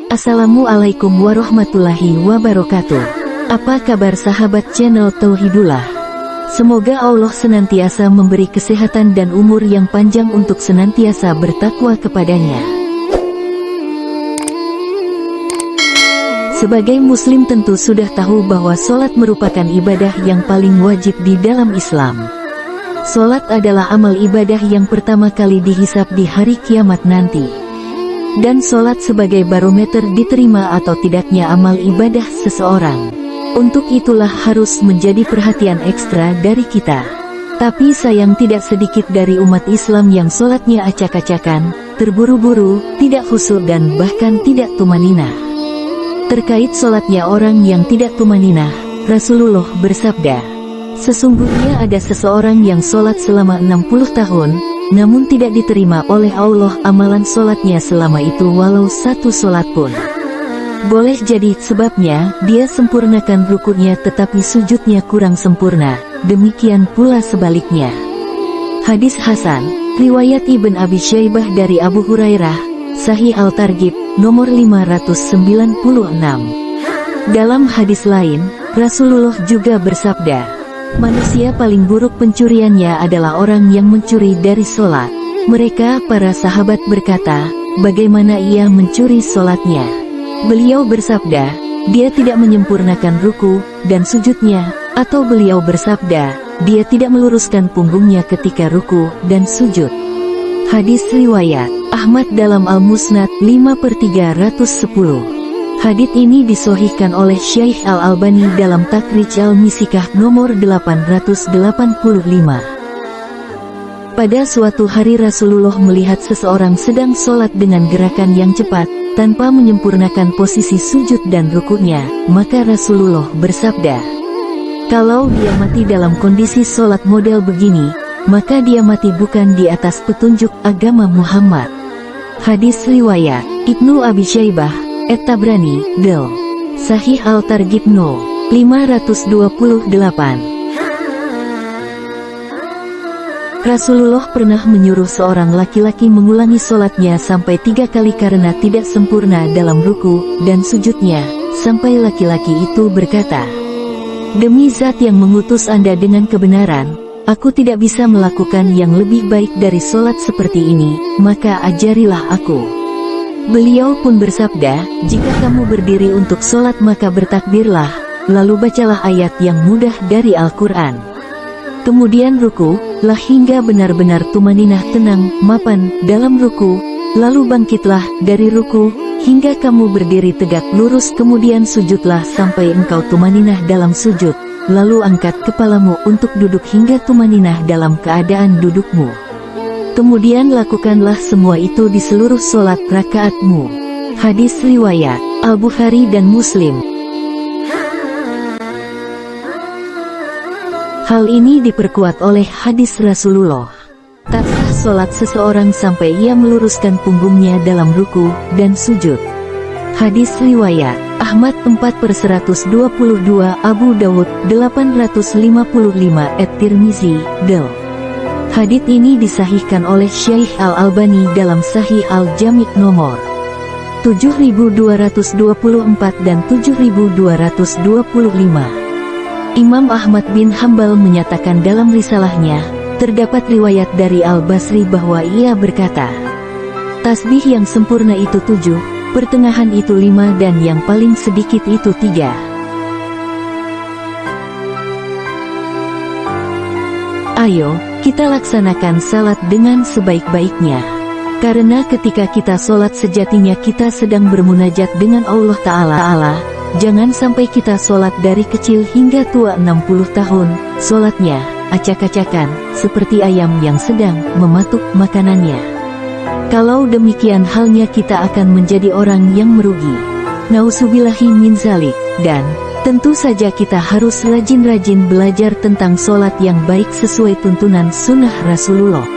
Assalamualaikum warahmatullahi wabarakatuh. Apa kabar sahabat channel Tauhidullah? Semoga Allah senantiasa memberi kesehatan dan umur yang panjang untuk senantiasa bertakwa kepadanya. Sebagai muslim tentu sudah tahu bahwa sholat merupakan ibadah yang paling wajib di dalam Islam. Sholat adalah amal ibadah yang pertama kali dihisab di hari kiamat nanti. Dan sholat sebagai barometer diterima atau tidaknya amal ibadah seseorang. Untuk itulah harus menjadi perhatian ekstra dari kita. Tapi sayang tidak sedikit dari umat Islam yang sholatnya acak-acakan, terburu-buru, tidak khusyuk dan bahkan tidak tumaninah. Terkait sholatnya orang yang tidak tumaninah, Rasulullah bersabda, sesungguhnya ada seseorang yang sholat selama 60 tahun, namun tidak diterima oleh Allah amalan sholatnya selama itu walau satu sholat pun. Boleh jadi sebabnya, dia sempurnakan rukunya tetapi sujudnya kurang sempurna, demikian pula sebaliknya. Hadis Hasan, riwayat Ibn Abi Syaibah dari Abu Hurairah, Sahih Al-Targhib, nomor 596. Dalam hadis lain, Rasulullah juga bersabda, manusia paling buruk pencuriannya adalah orang yang mencuri dari sholat. Mereka para sahabat berkata, bagaimana ia mencuri sholatnya? Beliau bersabda, dia tidak menyempurnakan ruku dan sujudnya, atau beliau bersabda, dia tidak meluruskan punggungnya ketika ruku dan sujud. Hadis riwayat Ahmad dalam Al-Musnad 5/310. Hadits ini disahihkan oleh Syekh Al-Albani dalam Takrij Al-Misikah nomor 885. Pada suatu hari Rasulullah melihat seseorang sedang sholat dengan gerakan yang cepat, tanpa menyempurnakan posisi sujud dan rukunya, maka Rasulullah bersabda, kalau dia mati dalam kondisi sholat model begini, maka dia mati bukan di atas petunjuk agama Muhammad. Hadis riwayat Ibnu Abi Syaibah, At-Tabrani, Del. Sahih Al-Targhib No. 528. Rasulullah pernah menyuruh seorang laki-laki mengulangi sholatnya sampai 3 kali karena tidak sempurna dalam ruku dan sujudnya, sampai laki-laki itu berkata, demi zat yang mengutus Anda dengan kebenaran, aku tidak bisa melakukan yang lebih baik dari sholat seperti ini, maka ajarilah aku. Beliau pun bersabda, jika kamu berdiri untuk sholat maka bertakbirlah, lalu bacalah ayat yang mudah dari Al-Quran. Kemudian ruku, lah hingga benar-benar tumaninah tenang, mapan, dalam ruku, lalu bangkitlah dari ruku, hingga kamu berdiri tegak lurus kemudian sujudlah sampai engkau tumaninah dalam sujud. Lalu angkat kepalamu untuk duduk hingga tumaninah dalam keadaan dudukmu. Kemudian lakukanlah semua itu di seluruh sholat rakaatmu. Hadis riwayat Al-Bukhari dan Muslim. Hal ini diperkuat oleh hadis Rasulullah. Tak sah sholat seseorang sampai ia meluruskan punggungnya dalam ruku dan sujud. Hadis riwayat Ahmad 4/122, Abu Dawud 855, At-Tirmizi, Del. Hadits ini disahihkan oleh Syekh Al-Albani dalam Sahih Al-Jami' nomor 7224 dan 7225. Imam Ahmad bin Hambal menyatakan dalam risalahnya, terdapat riwayat dari Al-Basri bahwa ia berkata, tasbih yang sempurna itu 7, pertengahan itu 5 dan yang paling sedikit itu 3. Ayo, kita laksanakan salat dengan sebaik-baiknya. Karena ketika kita sholat sejatinya kita sedang bermunajat dengan Allah Ta'ala. Jangan sampai kita sholat dari kecil hingga tua 60 tahun, sholatnya acak-acakan, seperti ayam yang sedang mematuk makanannya. Kalau demikian halnya kita akan menjadi orang yang merugi. Nauzubillahi min zalik. Dan tentu saja kita harus rajin-rajin belajar tentang sholat yang baik sesuai tuntunan sunnah Rasulullah.